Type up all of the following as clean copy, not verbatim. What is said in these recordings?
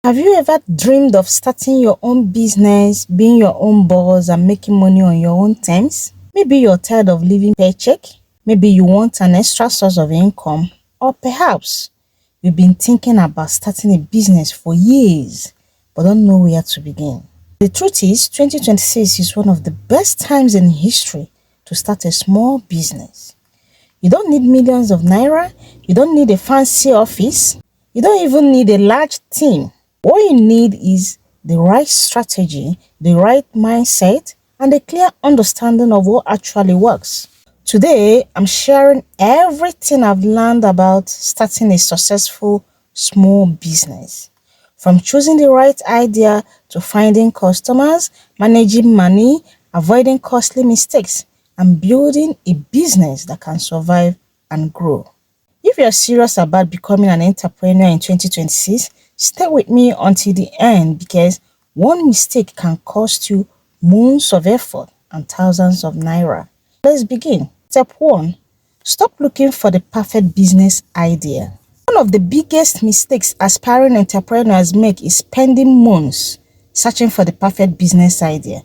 Have you ever dreamed of starting your own business, being your own boss, and making money on your own terms? Maybe you're tired of living paycheck. Maybe you want an extra source of income. Or perhaps you've been thinking about starting a business for years but don't know where to begin. The truth is, 2026 is one of the best times in history to start a small business. You don't need millions of naira. You don't need a fancy office. You don't even need a large team. What you need is the right strategy, the right mindset, and a clear understanding of what actually works. Today, I'm sharing everything I've learned about starting a successful small business. From choosing the right idea to finding customers, managing money, avoiding costly mistakes, and building a business that can survive and grow. If you're serious about becoming an entrepreneur in 2026, stay with me until the end because one mistake can cost you months of effort and thousands of naira. Let's begin. Step 1. Stop looking for the perfect business idea. One of the biggest mistakes aspiring entrepreneurs make is spending months searching for the perfect business idea.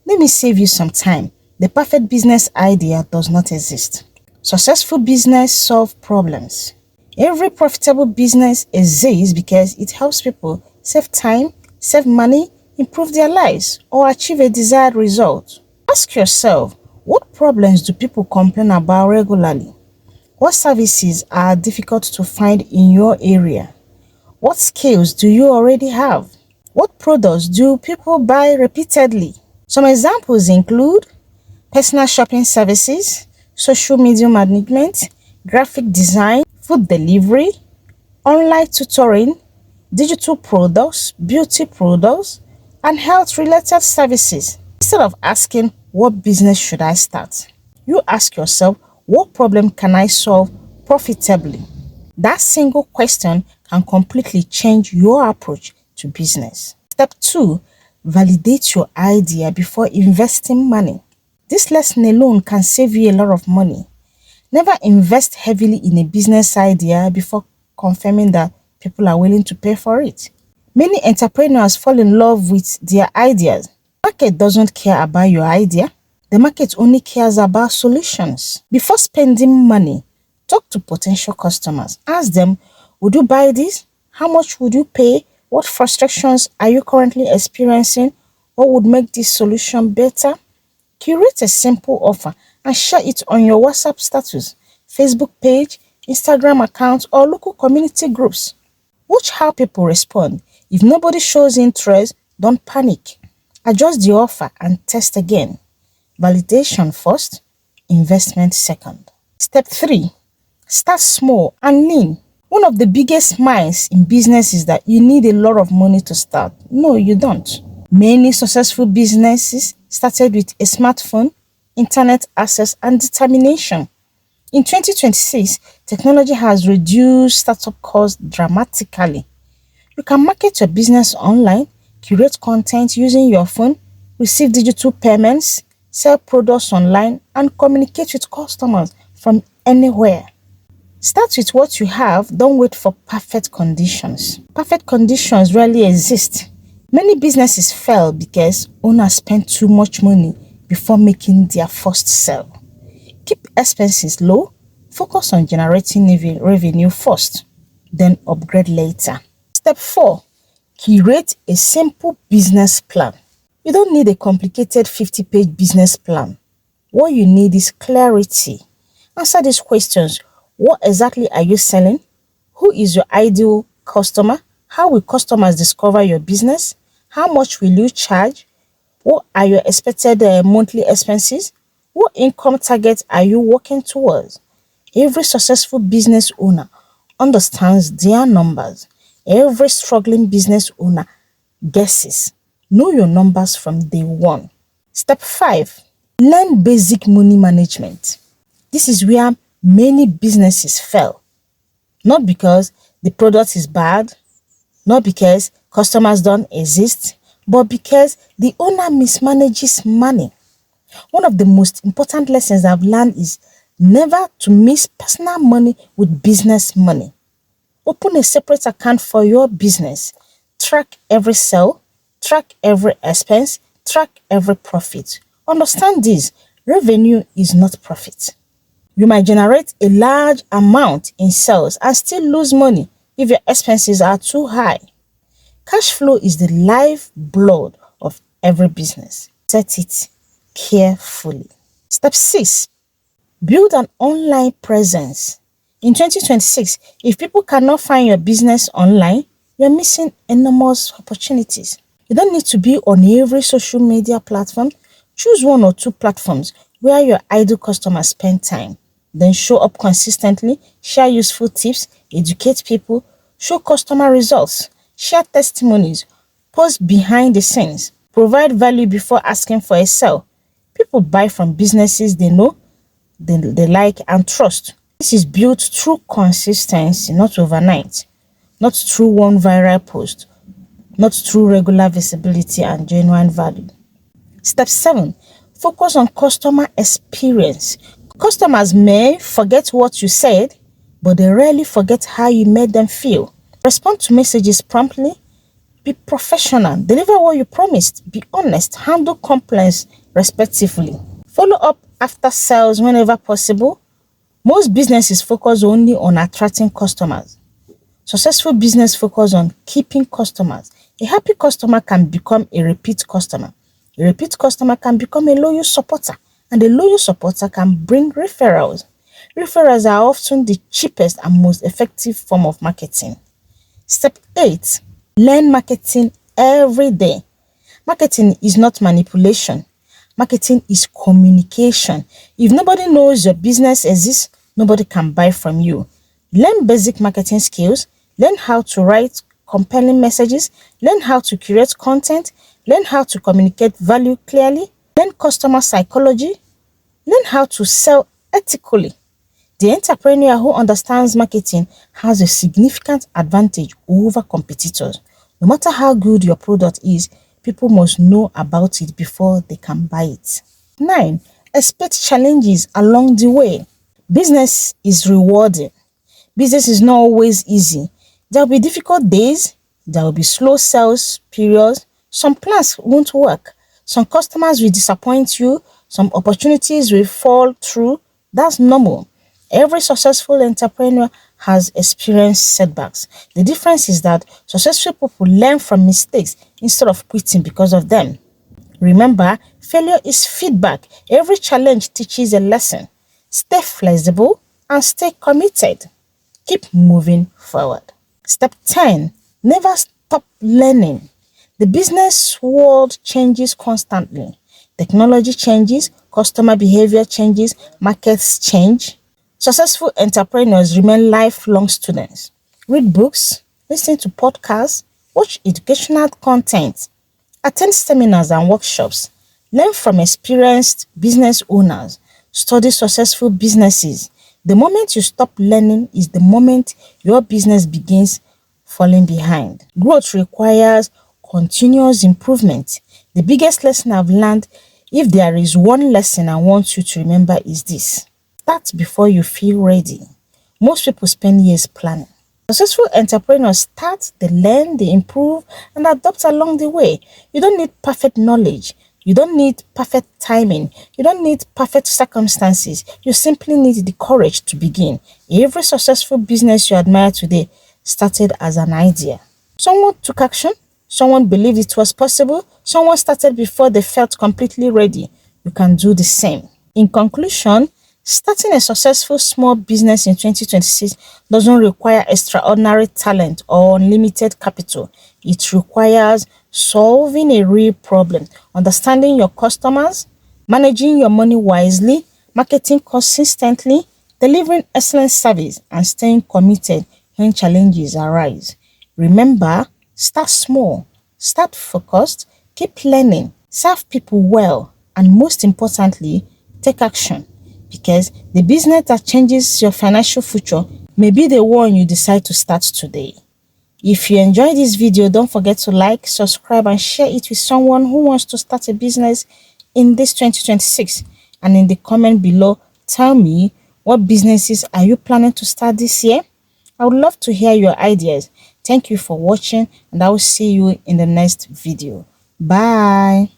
Let me save you some time. The perfect business idea does not exist. Successful business solve problems. Every profitable business exists because it helps people save time, save money, improve their lives, or achieve a desired result. Ask yourself, what problems do people complain about regularly? What services are difficult to find in your area? What skills do you already have? What products do people buy repeatedly? Some examples include personal shopping services, social media management, graphic design, food delivery, online tutoring, digital products, beauty products, and health-related services. Instead of asking, what business should I start? You ask yourself, what problem can I solve profitably? That single question can completely change your approach to business. Step 2. Validate your idea before investing money. This lesson alone can save you a lot of money. Never invest heavily in a business idea before confirming that people are willing to pay for it. Many entrepreneurs fall in love with their ideas. The market doesn't care about your idea. The market only cares about solutions. Before spending money, talk to potential customers. Ask them, would you buy this? How much would you pay? What frustrations are you currently experiencing? What would make this solution better? Curate a simple offer and share it on your WhatsApp status, Facebook page, Instagram account, or local community groups. Watch how people respond. If nobody shows interest, don't panic. Adjust the offer and test again. Validation first, investment second. Step 3. Start small and lean. One of the biggest myths in business is that you need a lot of money to start. No, you don't. Many successful businesses started with a smartphone, internet access, and determination. In 2026, technology has reduced startup costs dramatically. You can market your business online, curate content using your phone, receive digital payments, sell products online, and communicate with customers from anywhere. Start with what you have, don't wait for perfect conditions. Perfect conditions rarely exist. Many businesses fail because owners spend too much money before making their first sale. Keep expenses low, focus on generating revenue first, then upgrade later. Step 4. Curate a simple business plan. You don't need a complicated 50-page business plan. What you need is clarity. Answer these questions. What exactly are you selling? Who is your ideal customer? How will customers discover your business? How much will you charge? What are your expected monthly expenses? What income target are you working towards? Every successful business owner understands their numbers. Every struggling business owner guesses. Know your numbers from day one. Step 5. Learn basic money management. This is where many businesses fail. Not because the product is bad, not because customers don't exist, but because the owner mismanages money. One of the most important lessons I've learned is never to mix personal money with business money. Open a separate account for your business. Track every sale, track every expense, track every profit. Understand this, revenue is not profit. You might generate a large amount in sales and still lose money if your expenses are too high. Cash flow is the lifeblood of every business. Set it carefully. Step 6. Build an online presence. In 2026, if people cannot find your business online, you're missing enormous opportunities. You don't need to be on every social media platform. Choose one or two platforms where your ideal customers spend time. Then show up consistently, share useful tips, educate people, show customer results, share testimonies, post behind the scenes, provide value before asking for a sale. People buy from businesses they know, they like and trust. This is built through consistency, not overnight, not through one viral post, not through regular visibility and genuine value. Step 7. Focus on customer experience. Customers may forget what you said, but they rarely forget how you made them feel. Respond to messages promptly, be professional, deliver what you promised, be honest, handle complaints respectfully. Follow up after sales whenever possible. Most businesses focus only on attracting customers. Successful business focus on keeping customers. A happy customer can become a repeat customer. A repeat customer can become a loyal supporter, and a loyal supporter can bring referrals. Referrals are often the cheapest and most effective form of marketing. Step 8. Learn marketing every day. Marketing is not manipulation. Marketing is communication. If nobody knows your business exists, nobody can buy from you. Learn basic marketing skills. Learn how to write compelling messages. Learn how to create content. Learn how to communicate value clearly. Learn customer psychology. Learn how to sell ethically. The entrepreneur who understands marketing has a significant advantage over competitors. No matter how good your product is, people must know about it before they can buy it. 9. Expect challenges along the way. Business is rewarding. Business is not always easy. There will be difficult days. There will be slow sales periods. Some plans won't work. Some customers will disappoint you. Some opportunities will fall through. That's normal. Every successful entrepreneur has experienced setbacks. The difference is that successful people learn from mistakes instead of quitting because of them. Remember, failure is feedback. Every challenge teaches a lesson. Stay flexible and stay committed. Keep moving forward. Step 10. Never stop learning. The business world changes constantly. Technology changes, customer behavior changes, markets change. Successful entrepreneurs remain lifelong students. Read books, listen to podcasts, watch educational content, attend seminars and workshops, learn from experienced business owners, study successful businesses. The moment you stop learning is the moment your business begins falling behind. Growth requires continuous improvement. The biggest lesson I've learned, if there is one lesson I want you to remember, is this: start before you feel ready. Most people spend years planning. Successful entrepreneurs start, they learn, they improve, and adopt along the way. You don't need perfect knowledge. You don't need perfect timing. You don't need perfect circumstances. You simply need the courage to begin. Every successful business you admire today started as an idea. Someone took action. Someone believed it was possible. Someone started before they felt completely ready. You can do the same. In conclusion, starting a successful small business in 2026 doesn't require extraordinary talent or unlimited capital. It requires solving a real problem, understanding your customers, managing your money wisely, marketing consistently, delivering excellent service, and staying committed when challenges arise. Remember, start small, start focused, keep learning, serve people well, and most importantly, take action. Because the business that changes your financial future may be the one you decide to start today. If you enjoyed this video, don't forget to like, subscribe, and share it with someone who wants to start a business in this 2026. And in the comment below, tell me, what businesses are you planning to start this year? I would love to hear your ideas. Thank you for watching, and I will see you in the next video. Bye.